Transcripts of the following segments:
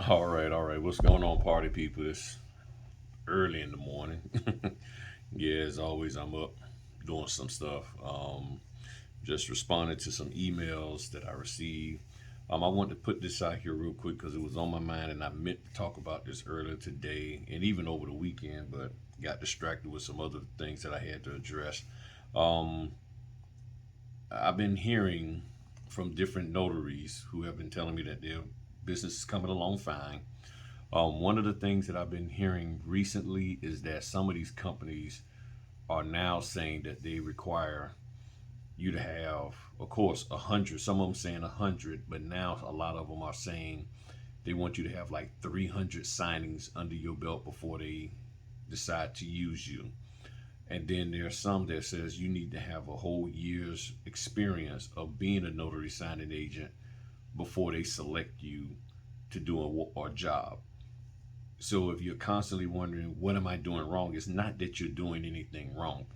All right. What's going on, party people? It's early in the morning. Yeah, as always, I'm up doing some stuff. Just responded to some emails that I received. I wanted to put this out here real quick because it was on my mind, and I meant to talk about this earlier today and even over the weekend, but got distracted with some other things that I had to address. Um, I've been hearing from different notaries who have been telling me that their business is coming along fine. One of the things that I've been hearing recently is that some of these companies are now saying that they require you to have, of course, 100. Some of them saying 100, but now a lot of them are saying they want you to have like 300 signings under your belt before they decide to use you. And then there's some that says you need to have a whole year's experience of being a notary signing agent before they select you to do a job. So if you're constantly wondering, what am I doing wrong? It's not that you're doing anything wrong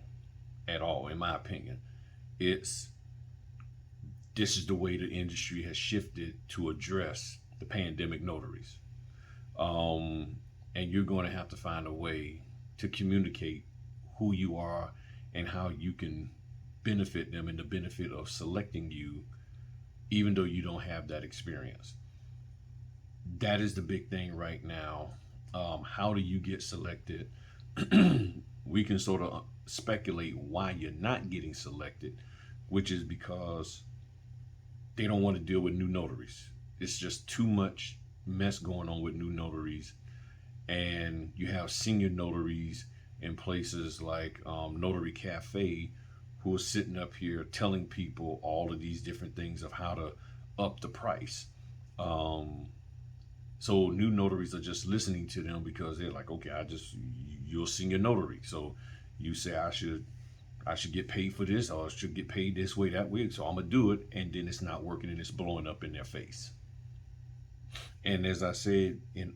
at all, in my opinion. It's this is the way the industry has shifted to address the pandemic notaries. Um, and you're going to have to find a way to communicate who you are and how you can benefit them and the benefit of selecting you, even though you don't have that experience. That is the big thing right now. How do you get selected? We can sort of speculate why you're not getting selected, which is because they don't want to deal with new notaries. It's just too much mess going on with new notaries. And you have senior notaries in places like Notary Cafe who are sitting up here telling people all of these different things of how to up the price. Um, so new notaries are just listening to them because they're like, okay, you're a senior notary, so you say I should get paid for this or I should get paid this way that way, so I'm gonna do it, and then it's not working and it's blowing up in their face. And as I said in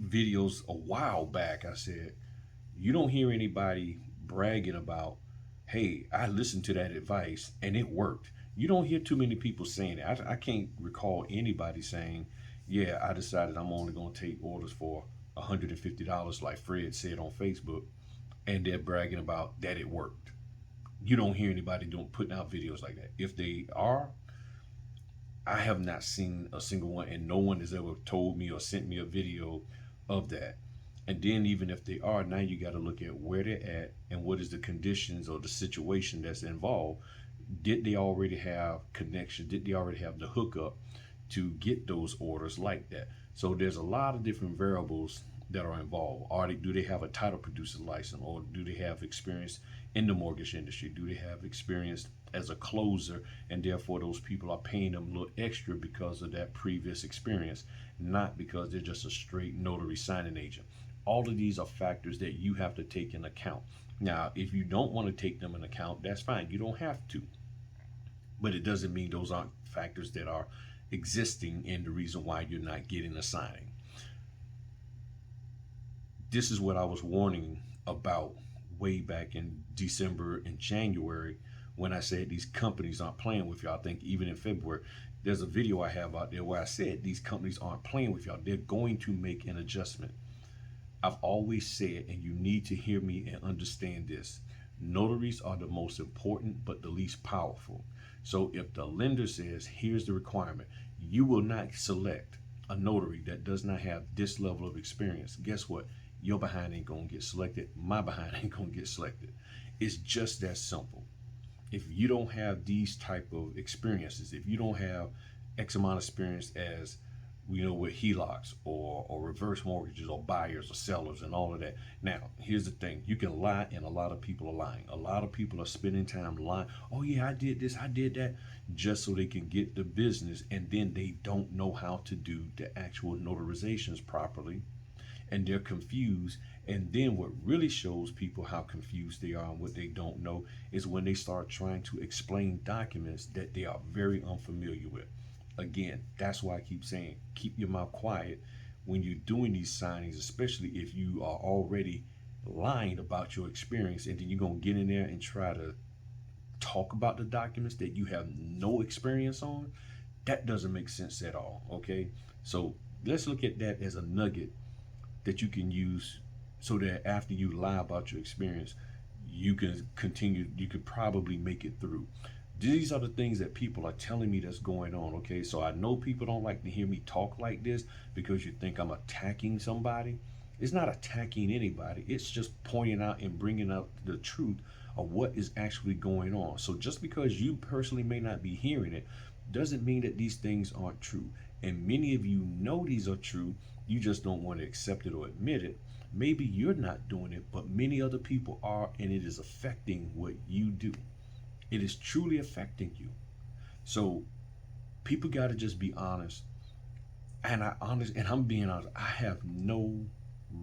videos a while back, I said you don't hear anybody bragging about, hey, I listened to that advice and it worked. You don't hear too many people saying it. I can't recall anybody saying, yeah, I decided I'm only going to take orders for $150, like Fred said on Facebook, and they're bragging about that it worked. You don't hear anybody doing putting out videos like that. If they are, I have not seen a single one, and no one has ever told me or sent me a video of that. And then, even if they are, now you got to look at where they're at and what is the conditions or the situation that's involved. Did they already have connection? Did they already have the hookup to get those orders like that? So there's a lot of different variables that are involved. Do they have a title producer license, or do they have experience in the mortgage industry? Do they have experience as a closer, and therefore those people are paying them a little extra because of that previous experience, not because they're just a straight notary signing agent. All of these are factors that you have to take in account. Now, if you don't want to take them in account, that's fine. You don't have to. But it doesn't mean those aren't factors that are existing in the reason why you're not getting a signing. This is what I was warning about way back in December and January when I said these companies aren't playing with y'all. I think even in February, there's a video I have out there where I said these companies aren't playing with y'all. They're going to make an adjustment. I've always said, and you need to hear me and understand this, notaries are the most important but the least powerful. So if the lender says, here's the requirement, you will not select a notary that does not have this level of experience. Guess what? Your behind ain't gonna get selected. My behind ain't gonna get selected. It's just that simple. If you don't have these type of experiences, if you don't have X amount of experience as with HELOCs or reverse mortgages or buyers or sellers and all of that. Now, here's the thing: you can lie, and a lot of people are lying. A lot of people are spending time lying. Oh yeah, I did this, I did that, just so they can get the business, and then they don't know how to do the actual notarizations properly, and they're confused. And then what really shows people how confused they are and what they don't know is when they start trying to explain documents that they are very unfamiliar with. Again, that's why I keep saying keep your mouth quiet when you're doing these signings, especially if you are already lying about your experience, and then you're going to get in there and try to talk about the documents that you have no experience on. That doesn't make sense at all. Okay, so let's look at that as a nugget that you can use so that after you lie about your experience, you can continue, you could probably make it through. These are the things that people are telling me that's going on. Okay, so I know people don't like to hear me talk like this because you think I'm attacking somebody. It's not attacking anybody, it's just pointing out and bringing out the truth of what is actually going on. So just because you personally may not be hearing it doesn't mean that these things aren't true. And many of you know these are true, you just don't want to accept it or admit it. Maybe you're not doing it, but many other people are, and it is affecting what you do. It is truly affecting you. So people got to just be honest. And I'm being honest, I have no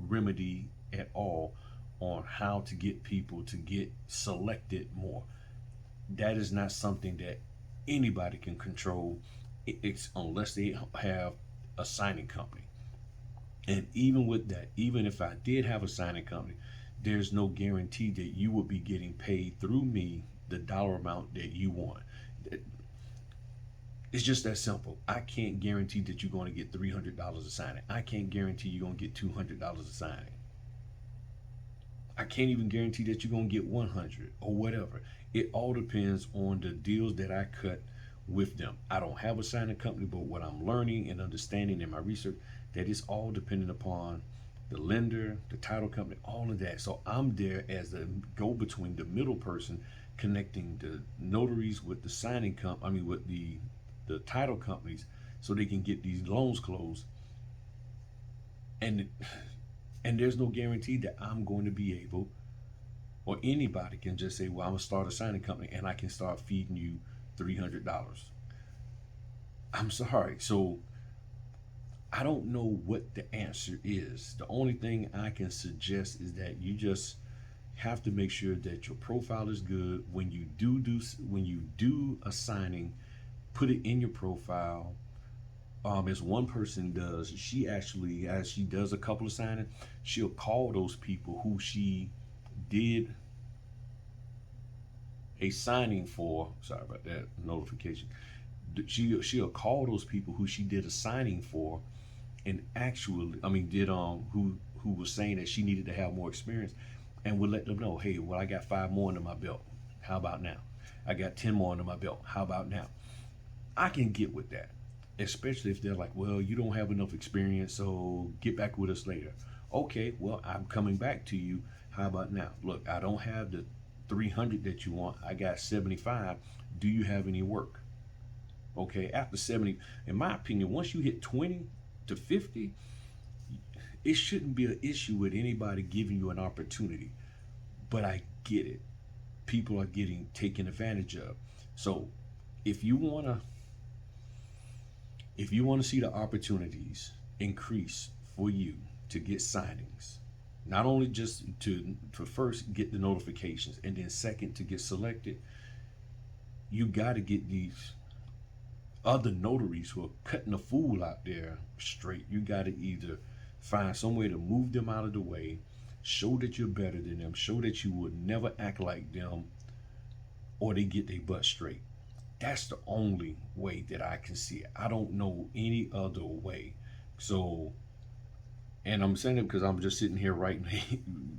remedy at all on how to get people to get selected more. That is not something that anybody can control. It's unless they have a signing company. And even with that, even if I did have a signing company, there's no guarantee that you will be getting paid through me the dollar amount that you want. It's just that simple. I can't guarantee that you're going to get $300 a signing. I can't guarantee you're going to get $200 a signing. I can't even guarantee that you're going to get 100 or whatever. It all depends on the deals that I cut with them. I don't have a signing company, but what I'm learning and understanding in my research, that is all dependent upon the lender, the title company, all of that. So I'm there as the go between, the middle person, connecting the notaries with the signing company. I mean, with the title companies, so they can get these loans closed. And there's no guarantee that I'm going to be able, or anybody can just say, well, I'm gonna start a signing company and I can start feeding you $300. I'm sorry. So I don't know what the answer is. The only thing I can suggest is that you just have to make sure that your profile is good. When you do a signing, put it in your profile. As one person does, she actually, as she does a couple of signings, she'll call those people who she did a signing for. Sorry about that notification. She'll call those people who she did a signing for, and actually, I mean, did who was saying that she needed to have more experience, and we'll let them know, hey, well, I got 5 more under my belt. How about now? I got 10 more under my belt. How about now? I can get with that, especially if they're like, well, you don't have enough experience, so get back with us later. Okay, well, I'm coming back to you. How about now? Look, I don't have the 300 that you want. I got 75. Do you have any work? Okay, after 70, in my opinion, once you hit 20 to 50, it shouldn't be an issue with anybody giving you an opportunity. But I get it. People are getting taken advantage of. So if you want to see the opportunities increase for you to get signings, not only just to first get the notifications and then second to get selected, you got to get these other notaries who are cutting the fool out there straight. You got to either find some way to move them out of the way, show that you're better than them, show that you would never act like them, or they get their butt straight. That's the only way that I can see it. I don't know any other way. So, and I'm saying it because I'm just sitting here writing,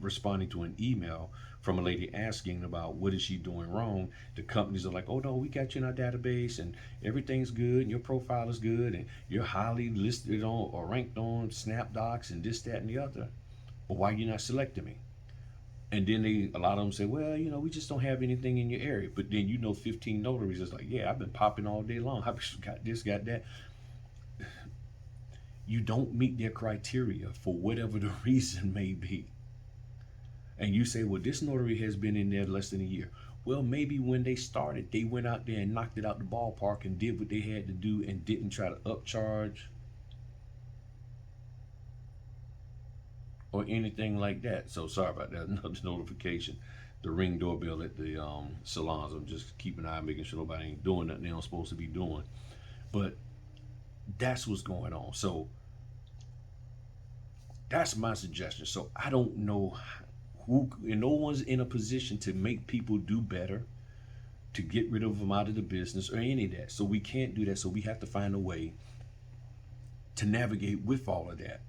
responding to an email from a lady asking about what is she doing wrong. The companies are like, oh no, we got you in our database and everything's good and your profile is good and you're highly listed on or ranked on SnapDocs and this, that, and the other. But why are you not selecting me? And then a lot of them say, well, we just don't have anything in your area. But then 15 notaries is like, yeah, I've been popping all day long. I've got this, got that. You don't meet their criteria for whatever the reason may be. And you say, well, this notary has been in there less than a year. Well, maybe when they started, they went out there and knocked it out the ballpark and did what they had to do and didn't try to upcharge or anything like that. So sorry about that. Another notification. The ring doorbell at the salons. I'm just keeping an eye, making sure nobody ain't doing nothing they don't supposed to be doing. But that's what's going on. So that's my suggestion. So I don't know who, and no one's in a position to make people do better, to get rid of them out of the business or any of that. So we can't do that. So we have to find a way to navigate with all of that.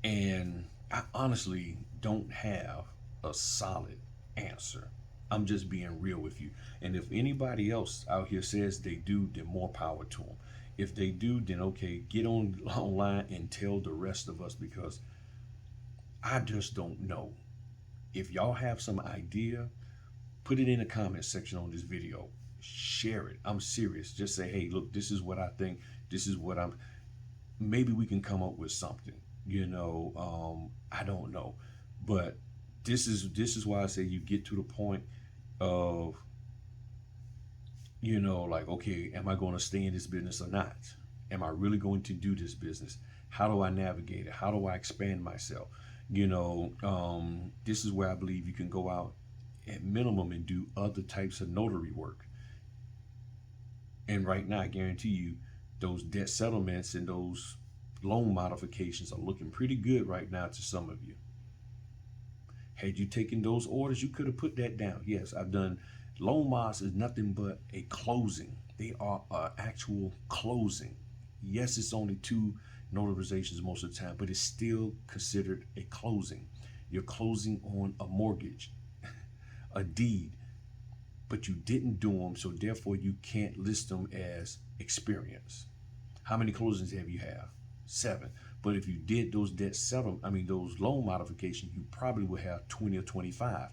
And I honestly don't have a solid answer. I'm just being real with you. And if anybody else out here says they do, then more power to them. If they do, then okay, get on online and tell the rest of us, because I just don't know. If y'all have some idea, put it in the comment section on this video. Share it. I'm serious. Just say, hey, look, this is what I think. This is what I'm. Maybe we can come up with something. I don't know, but this is why I say you get to the point of, like, okay, am I going to stay in this business or not? Am I really going to do this business? How do I navigate it? How do I expand myself? This is where I believe you can go out at minimum and do other types of notary work. And right now, I guarantee you, those debt settlements and those loan modifications are looking pretty good right now to some of you. Had you taken those orders, you could have put that down. Yes, I've done. Loan mods is nothing but a closing. They are an actual closing. Yes, it's only 2 notarizations most of the time, but it's still considered a closing. You're closing on a mortgage, a deed, but you didn't do them, so therefore you can't list them as experience. How many closings have you had? 7. But if you did those those loan modifications, you probably would have 20 or 25.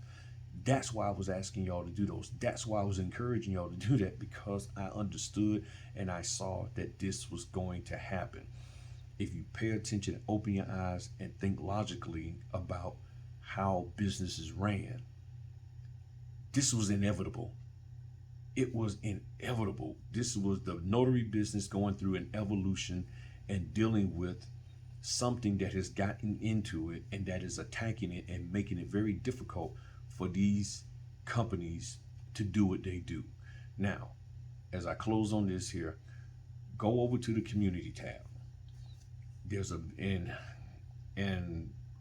That's why I was asking y'all to do those. That's why I was encouraging y'all to do that, because I understood and I saw that this was going to happen. If you pay attention, open your eyes, and think logically about how businesses ran, this was inevitable. It was inevitable. This was the notary business going through an evolution and dealing with something that has gotten into it and that is attacking it and making it very difficult for these companies to do what they do. Now, as I close on this here, go over to the community tab. There's and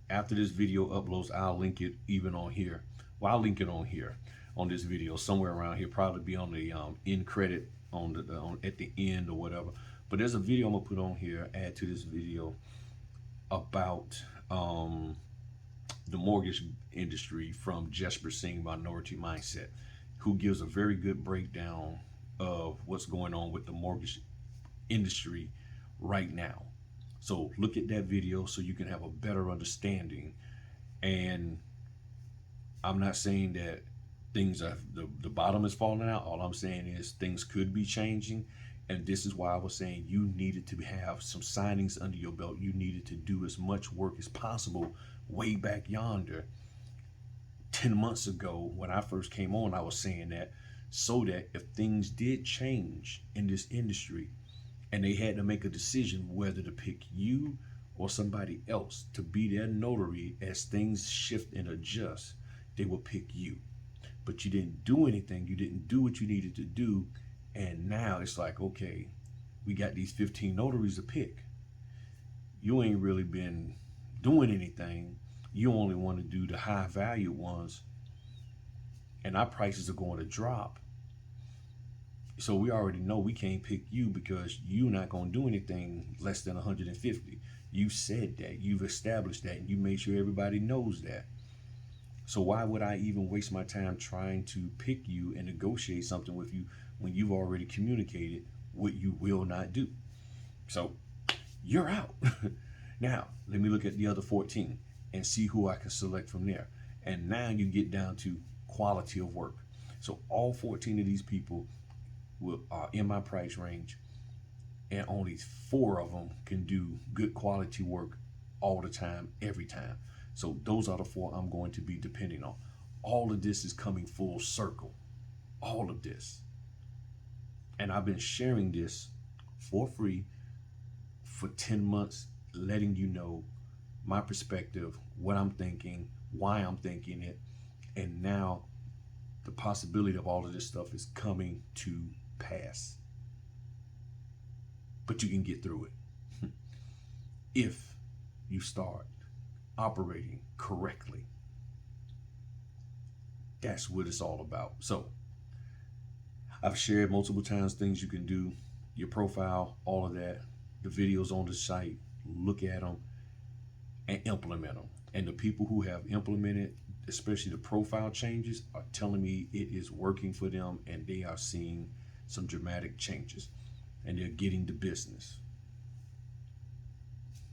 after this video uploads, I'll link it even on here. Well, I'll link it on here on this video somewhere around here. Probably be on the end credit at the end or whatever. But there's a video I'm gonna put on here, add to this video, about the mortgage industry from Jesper Singh, Minority Mindset, who gives a very good breakdown of what's going on with the mortgage industry right now. So look at that video so you can have a better understanding. And I'm not saying that things are the bottom is falling out. All I'm saying is things could be changing. And this is why I was saying you needed to have some signings under your belt. You needed to do as much work as possible way back yonder. 10 months ago, when I first came on, I was saying that so that if things did change in this industry and they had to make a decision whether to pick you or somebody else to be their notary as things shift and adjust, they will pick you. But you didn't do anything. You didn't do what you needed to do. And now it's like, okay, we got these 15 notaries to pick. You ain't really been doing anything. You only want to do the high value ones. And our prices are going to drop. So we already know we can't pick you because you're not going to do anything less than 150. You said that. You've established that. And you made sure everybody knows that. So why would I even waste my time trying to pick you and negotiate something with you when you've already communicated what you will not do? So you're out. Now, let me look at the other 14 and see who I can select from there. And now you get down to quality of work. So all 14 of these people are in my price range, and only 4 of them can do good quality work all the time, every time. So those are the 4 I'm going to be depending on. All of this is coming full circle. All of this. And I've been sharing this for free for 10 months, letting you know my perspective, what I'm thinking, why I'm thinking it. And now the possibility of all of this stuff is coming to pass. But you can get through it if you start operating correctly. That's what it's all about. So I've shared multiple times things you can do, your profile, all of that. the videos on the site, look at them, and implement them. And the people who have implemented, especially the profile changes, are telling me it is working for them and they are seeing some dramatic changes and they're getting the business.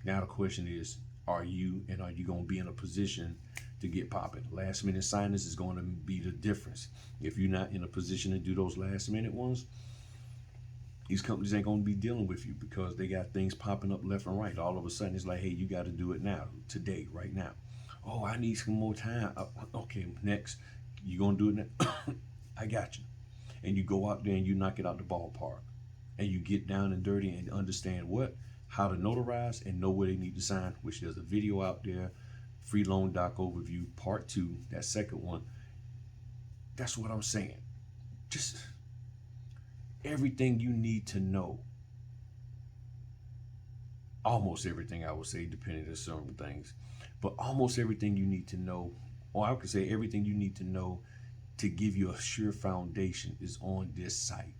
Now the question is, are you going to be in a position to get popping? Last minute signings is going to be the difference. If you're not in a position to do those last minute ones, these companies ain't going to be dealing with you because they got things popping up left and right. All of a sudden, it's like, hey, you got to do it now, today, right now. Oh, I need some more time. Okay, next. You going to do it now? I got you. And you go out there and you knock it out the ballpark. And you get down and dirty and understand how to notarize and know where they need to sign, which there's a video out there, Free Loan Doc Overview, Part 2, that second one. That's what I'm saying. Just everything you need to know, almost everything, I would say, depending on certain things, but almost everything you need to know, or I could say everything you need to know to give you a sure foundation is on this site.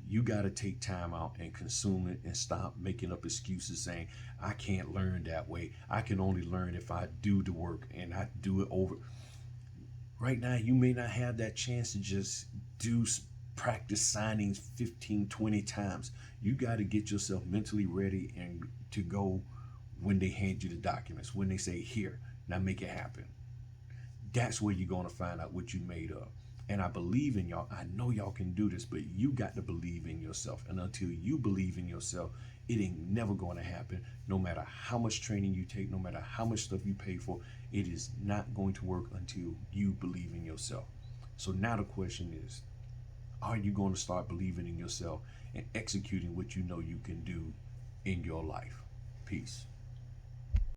You got to take time out and consume it and stop making up excuses saying, I can't learn that way. I can only learn if I do the work and I do it over. Right now, you may not have that chance to just do practice signings 15, 20 times. You got to get yourself mentally ready and to go when they hand you the documents, when they say, here, now make it happen. That's where you're going to find out what you made of. And I believe in y'all. I know y'all can do this, but you got to believe in yourself. And until you believe in yourself, it ain't never going to happen. No matter how much training you take, no matter how much stuff you pay for, it is not going to work until you believe in yourself. So now the question is, are you going to start believing in yourself and executing what you know you can do in your life? Peace.